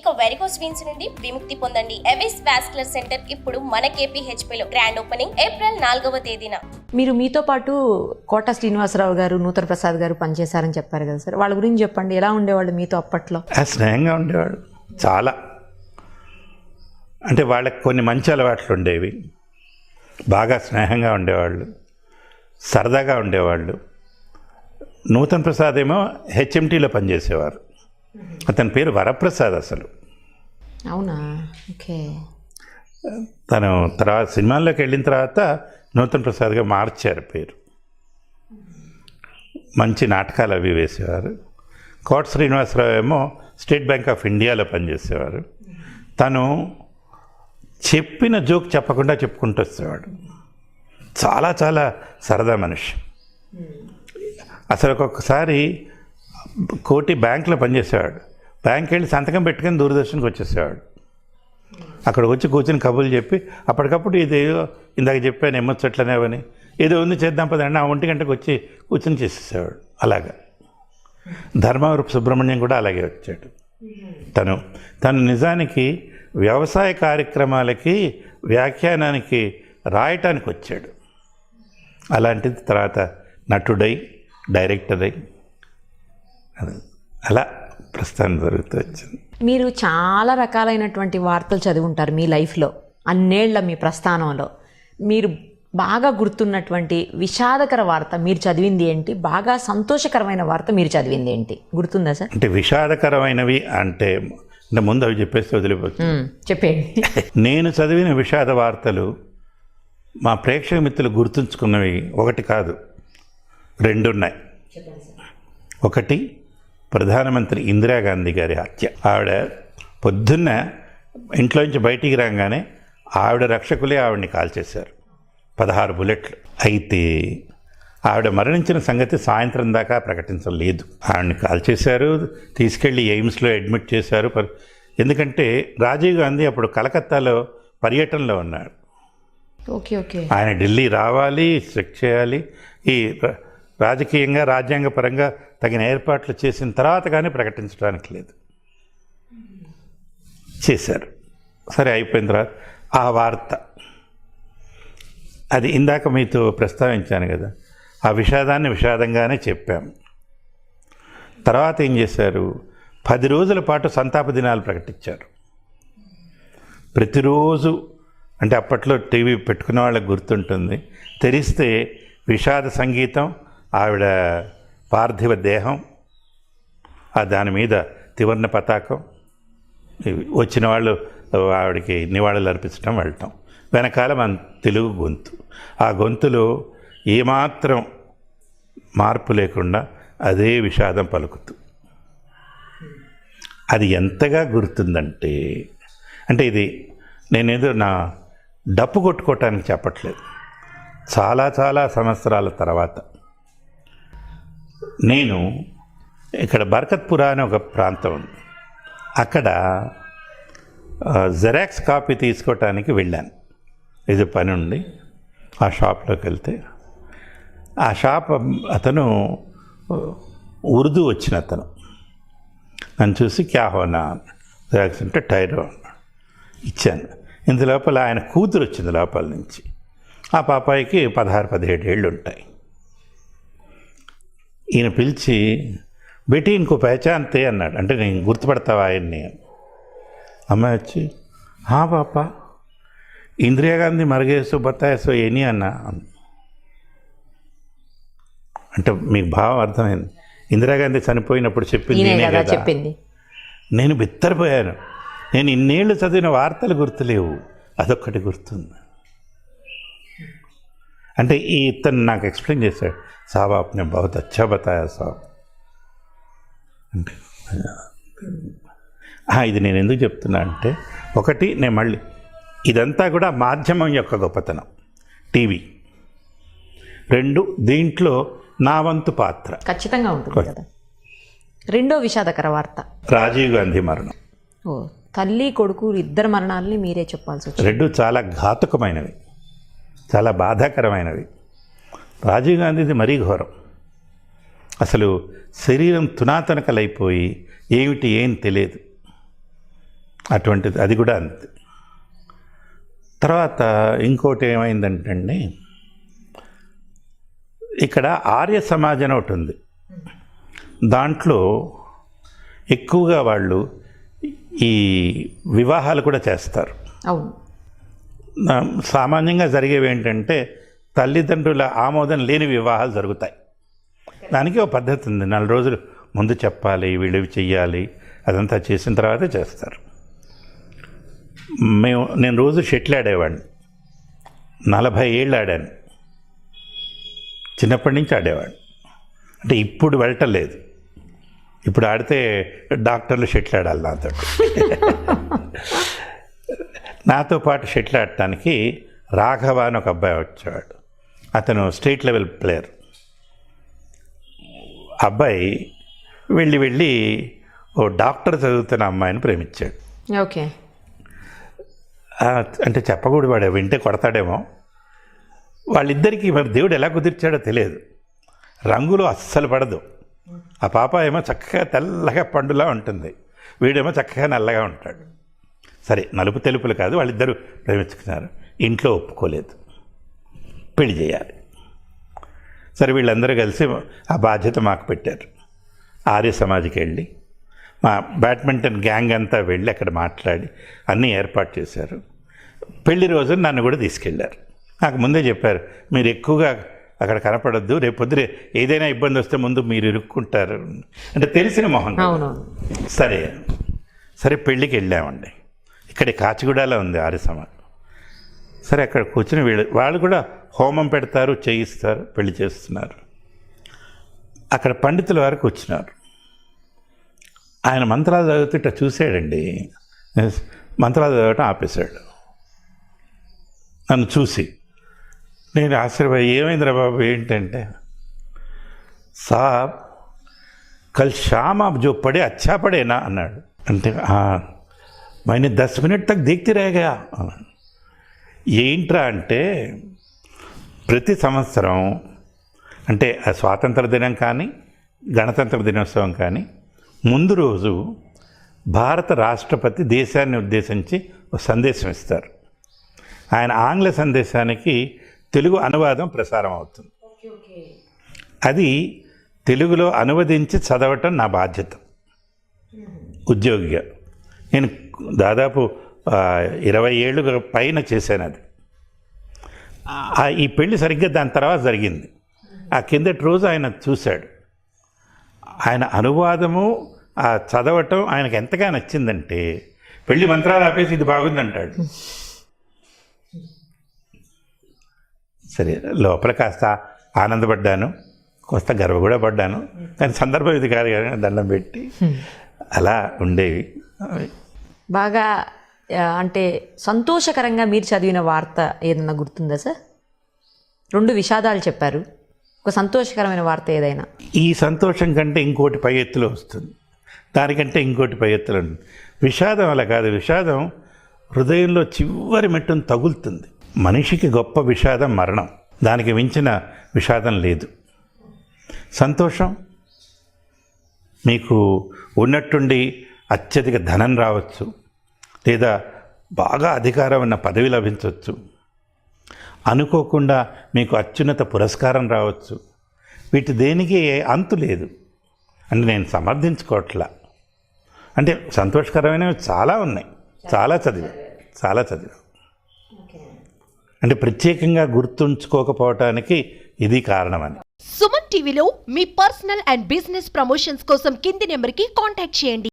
ఇక varicose veins నుండి విముక్తి పొందండి. ఎవిస్ వాస్కులర్ సెంటర్ ఇప్పుడు మన KPHPలో గ్రాండ్ ఓపెనింగ్ ఏప్రిల్ 4వ తేదీన. మీతో పాటు కోట శ్రీనివాసరావు గారు, నూతన ప్రసాద్ గారు పనిచేశారని చెప్పారు కదా సార్, వాళ్ళ గురించి చెప్పండి. ఎలా ఉండేవాళ్ళు మీతో అప్పట్లో? స్నేహంగా ఉండేవాడు చాలా. అంటే వాళ్ళకి కొన్ని మంచి అలవాట్లు ఉండేవి. బాగా స్నేహంగా ఉండేవాళ్ళు, సరదాగా ఉండేవాళ్ళు. నూతన ప్రసాద్ ఏమో HMTలో పనిచేసేవారు. అతని పేరు వరప్రసాద్ అసలు. అవునా? ఓకే. తను తర్వాత సినిమాల్లోకి వెళ్ళిన తర్వాత నూతన ప్రసాద్గా మార్చారు పేరు. మంచి నాటకాలు అవి వేసేవారు. కోట శ్రీనివాసరావు ఏమో స్టేట్ బ్యాంక్ ఆఫ్ ఇండియాలో పనిచేసేవారు. తను చెప్పిన జోక్ చెప్పకుండా చెప్పుకుంటూ వచ్చేవాడు. చాలా చాలా సరదా మనిషి. అసలు ఒక్కొక్కసారి కోటి బ్యాంకులో పనిచేసేవాడు. బ్యాంక్ వెళ్ళి సంతకం పెట్టుకొని దూరదర్శన్కి వచ్చేసేవాడు. అక్కడికి వచ్చి కూర్చొని కబుర్లు చెప్పి అప్పటికప్పుడు ఇదేదో ఇందాక చెప్పాను ఎమ్మొచ్చట్లనేవని ఏదో ఉంది చేద్దాం పదండి, ఆ 1 గంటకు వచ్చి కూర్చొని చేసేసేవాడు. అలాగా ధర్మవరపు సుబ్రహ్మణ్యం కూడా అలాగే వచ్చాడు. తను నిజానికి వ్యవసాయ కార్యక్రమాలకి వ్యాఖ్యానానికి రాయటానికి వచ్చాడు. అలాంటిది తర్వాత నటుడై, డైరెక్టర్ అయి అలా ప్రస్థానం జరుగుతూ వచ్చింది. మీరు చాలా రకాలైనటువంటి వార్తలు చదివి ఉంటారు మీ లైఫ్లో. అన్నేళ్ల మీ ప్రస్థానంలో మీరు బాగా గుర్తున్నటువంటి విషాదకర వార్త మీరు చదివింది ఏంటి? బాగా సంతోషకరమైన వార్త మీరు చదివింది ఏంటి? గుర్తుందా సార్? అంటే విషాదకరమైనవి అంటే ముందు అవి చెప్పేస్తే వదిలిపోతుంది. చెప్పండి. నేను చదివిన విషాద వార్తలు మా ప్రేక్షక మిత్రులు గుర్తుంచుకున్నవి ఒకటి కాదు, 2 ఉన్నాయి. ఒకటి ప్రధానమంత్రి ఇందిరాగాంధీ గారి హత్య. ఆవిడ పొద్దున్న ఇంట్లోంచి బయటికి రాగానే ఆవిడ రక్షకులే ఆవిడని కాల్చేశారు, 16 బుల్లెట్లు. అయితే ఆవిడ మరణించిన సంగతి సాయంత్రం దాకా ప్రకటించలేదు. ఆవిడని కాల్చేశారు, తీసుకెళ్ళి ఎయిమ్స్లో అడ్మిట్ చేశారు. ఎందుకంటే రాజీవ్ గాంధీ అప్పుడు కలకత్తాలో పర్యటనలో ఉన్నాడు. Okay okay. ఆయన ఢిల్లీ రావాలి, చెక్ చేయాలి. ఈ రాజకీయంగా రాజ్యాంగపరంగా తగిన ఏర్పాట్లు చేసిన తర్వాత కానీ ప్రకటించడానికి లేదు. చేశారు. సరే అయిపోయిన తర్వాత ఆ వార్త, అది ఇందాక మీతో ప్రస్తావించాను కదా, ఆ విషాదాన్ని విషాదంగానే చెప్పాము. తర్వాత ఏం చేశారు, 10 రోజుల పాటు సంతాప దినాలు ప్రకటించారు. ప్రతిరోజు అంటే అప్పట్లో టీవీ పెట్టుకున్న వాళ్ళకి గుర్తుంటుంది, తెరిస్తే విషాద సంగీతం, ఆవిడ పార్థివ దేహం, దాని మీద త్రివర్ణ పతాకం, వచ్చిన వాళ్ళు ఆవిడకి నివాళులు అర్పించడం, వెళ్ళటం. వెనకాల మన తెలుగు గొంతు, ఆ గొంతులో ఏమాత్రం మార్పు లేకుండా అదే విషాదం పలుకుతూ. అది ఎంతగా గుర్తుందంటే, అంటే ఇది నేనేదో నా డప్పు కొట్టుకోవటానికి చెప్పట్లేదు. చాలా చాలా సంవత్సరాల తర్వాత నేను ఇక్కడ బర్కత్పురా అనే ఒక ప్రాంతం ఉంది, అక్కడ జెరాక్స్ కాపీ తీసుకోవటానికి వెళ్ళాను. ఇది పని ఉండి ఆ షాప్లోకి వెళ్తే ఆ షాప్ అతను ఉర్దూ వచ్చిన అతను నన్ను చూసి క్యా హోనా జెరాక్స్ అంటే టైరో ఇచ్చాను. ఇంత లోపల ఆయన కూతురు వచ్చింది లోపల నుంచి. ఆ పాపాయికి 16-17 ఏళ్ళు ఉంటాయి. ఈయన పిలిచి బేటీ ఇంకో పహచాన్తే అన్నాడు. అంటే నేను గుర్తుపడతావా ఆయన్ని? అమ్మాయి వచ్చి హా పాప ఇందిరాగాంధీ మరగేసు బతాయసో ఏని అన్నా. అంటే మీకు భావం అర్థమైంది. ఇందిరాగాంధీ చనిపోయినప్పుడు చెప్పింది చెప్పింది. నేను బిత్తరపోయాను. నేను ఇన్నేళ్ళు చదివిన వార్తలు గుర్తులేవు, అదొక్కటి గుర్తుంది. అంటే ఈ ఇతను నాకు ఎక్స్ప్లెయిన్ చేశాడు, సాబ్ ఆప్నే బహుత్ అచ్చా బతాయా సాబ్ అంటే. ఇది నేను ఎందుకు చెప్తున్నా అంటే, ఒకటి నేను మళ్ళీ ఇదంతా కూడా మాధ్యమం యొక్క గొప్పతనం, టీవీ. 2 దీంట్లో నా వంతు పాత్ర ఖచ్చితంగా ఉంటుంది కదా. 2వ విషాదకర వార్త రాజీవ్ గాంధీ మరణం. తల్లి కొడుకు ఇద్దరు మరణాలని మీరే చెప్పాల్సి వచ్చింది. 2 చాలా ఘాతుకమైనవి, చాలా బాధాకరమైనవి. రాజీవ్ గాంధీది మరీ ఘోరం. అసలు శరీరం తునాతనకలైపోయి ఏమిటి ఏం తెలియదు. అటువంటిది, అది కూడా అంతే. తర్వాత ఇంకోటి ఏమైందంటే ఇక్కడ ఆర్య సమాజం అని ఒకటి ఉంది. దాంట్లో ఎక్కువగా వాళ్ళు ఈ వివాహాలు కూడా చేస్తారు. అవును. సామాన్యంగా జరిగేవి ఏంటంటే తల్లిదండ్రుల ఆమోదం లేని వివాహాలు జరుగుతాయి. దానికి ఒక పద్ధతి ఉంది, 4 రోజులు ముందు చెప్పాలి, వీళ్ళవి చెయ్యాలి, అదంతా చేసిన తర్వాతే చేస్తారు. నేను రోజు షటిల్ ఆడేవాడిని, 40 ఏళ్ళు ఆడాను, చిన్నప్పటి నుంచి ఆడేవాడిని. అంటే ఇప్పుడు వెళ్ళటం లేదు, ఇప్పుడు ఆడితే డాక్టర్లు షటిల్ ఆడాలి నాతో. నాతో పాటు షటిల్ ఆడటానికి రాఘవ అని ఒక అబ్బాయి వచ్చేవాడు. అతను స్టేట్ లెవెల్ ప్లేయర్. అబ్బాయి వెళ్ళి ఓ డాక్టర్ చదువుతున్న అమ్మాయిని ప్రేమించాడు. ఓకే. అంటే చెప్పకూడదు, వాడు వింటే కొడతాడేమో. వాళ్ళిద్దరికీ మరి దేవుడు ఎలా కుదిర్చాడో తెలియదు. రంగులు అస్సలు పడదు. ఆ పాప ఏమో చక్కగా తెల్లగా పండులా ఉంటుంది, వీడేమో చక్కగా నల్లగా ఉంటాడు. సరే, నలుపు తెలుపులు కాదు, వాళ్ళిద్దరూ ప్రేమించుకున్నారు. ఇంట్లో ఒప్పుకోలేదు, పెళ్లి చేయాలి. సరే, వీళ్ళందరూ కలిసి ఆ బాధ్యత మాకు పెట్టారు. ఆర్య సమాజ్కి వెళ్ళి మా బ్యాడ్మింటన్ గ్యాంగ్ అంతా వెళ్ళి అక్కడ మాట్లాడి అన్నీ ఏర్పాటు చేశారు. పెళ్లి రోజు నన్ను కూడా తీసుకెళ్ళారు. నాకు ముందే చెప్పారు, మీరు ఎక్కువగా అక్కడ కనపడద్దు, రేపు పొద్దునే ఏదైనా ఇబ్బంది వస్తే ముందు మీరు ఇరుక్కుంటారు. అంటే తెలిసిన మొహం. సరే పెళ్ళికి వెళ్ళామండి. ఇక్కడ కాచిగూడలో ఉంది ఆర్య సమాజ్. సరే, అక్కడ కూర్చుని వాళ్ళు కూడా హోమం పెడతారు, చేయిస్తారు, పెళ్లి చేస్తున్నారు. అక్కడ పండితుల వారు కూర్చున్నారు. ఆయన మంత్రాలు చదువుతుంటే చూసాడండి, మంత్రాలు చదవటం ఆపేశాడు. నన్ను చూసి నేను ఆశ్చర్యపోయి, ఏమైందిరా బాబు ఏంటంటే, సాబ్ కల్ షామ్ ఆప్ జో పడే అచ్చా పడేనా అన్నాడు. అంటే मैंने 10 मिनट तक देखते रह गया. ఏంట్రా అంటే, ప్రతి సంవత్సరం అంటే స్వాతంత్ర దినం కానీ గణతంత్ర దినోత్సవం కానీ ముందు రోజు భారత రాష్ట్రపతి దేశాన్ని ఉద్దేశించి ఒక సందేశం ఇస్తారు. ఆయన ఆంగ్ల సందేశానికి తెలుగు అనువాదం ప్రసారం అవుతుంది. అది తెలుగులో అనువదించి చదవటం నా బాధ్యత ఉద్యోగిగా. నేను దాదాపు 20 ఏళ్ళు పైన చేశాను అది. ఈ పెళ్ళి సరిగ్గా దాని తర్వాత జరిగింది. ఆ కిందటి రోజు ఆయన చూశాడు. ఆయన అనువాదము ఆ చదవటం ఆయనకు ఎంతగా నచ్చిందంటే, పెళ్లి మంత్రాలు ఆపేసి ఇది బాగుందంటాడు. సరే, లోపల కాస్త ఆనందపడ్డాను, కాస్త గర్వ కూడా పడ్డాను. కానీ సందర్భం ఇది కాదు కానీ దండం పెట్టి అలా ఉండేవి. బాగా అంటే సంతోషకరంగా మీరు చదివిన వార్త ఏదన్నా గుర్తుందా సార్? 2 విషాదాలు చెప్పారు, ఒక సంతోషకరమైన వార్త ఏదైనా? ఈ సంతోషం కంటే ఇంకోటి పై ఎత్తులో వస్తుంది, దానికంటే ఇంకోటి పై ఎత్తులో ఉంటుంది. విషాదం అలా కాదు. విషాదం హృదయంలో చివరి మెట్టును తగులుతుంది. మనిషికి గొప్ప విషాదం మరణం, దానికి మించిన విషాదం లేదు. సంతోషం మీకు ఉన్నట్టుండి అత్యధిక ధనం రావచ్చు, లేదా బాగా అధికారం ఉన్న పదవి లభించవచ్చు, అనుకోకుండా మీకు అత్యున్నత పురస్కారం రావచ్చు. వీటి దేనికి అంతు లేదు. అంటే నేను సమర్థించుకోవట్లా, అంటే సంతోషకరమైనవి చాలా ఉన్నాయి, చాలా చదివా. అంటే ప్రత్యేకంగా గుర్తుంచుకోకపోవటానికి ఇది కారణమని. సుమన్ టీవీలో మీ పర్సనల్ అండ్ బిజినెస్ ప్రమోషన్స్ కోసం కింది నెంబర్కి కాంటాక్ట్ చేయండి.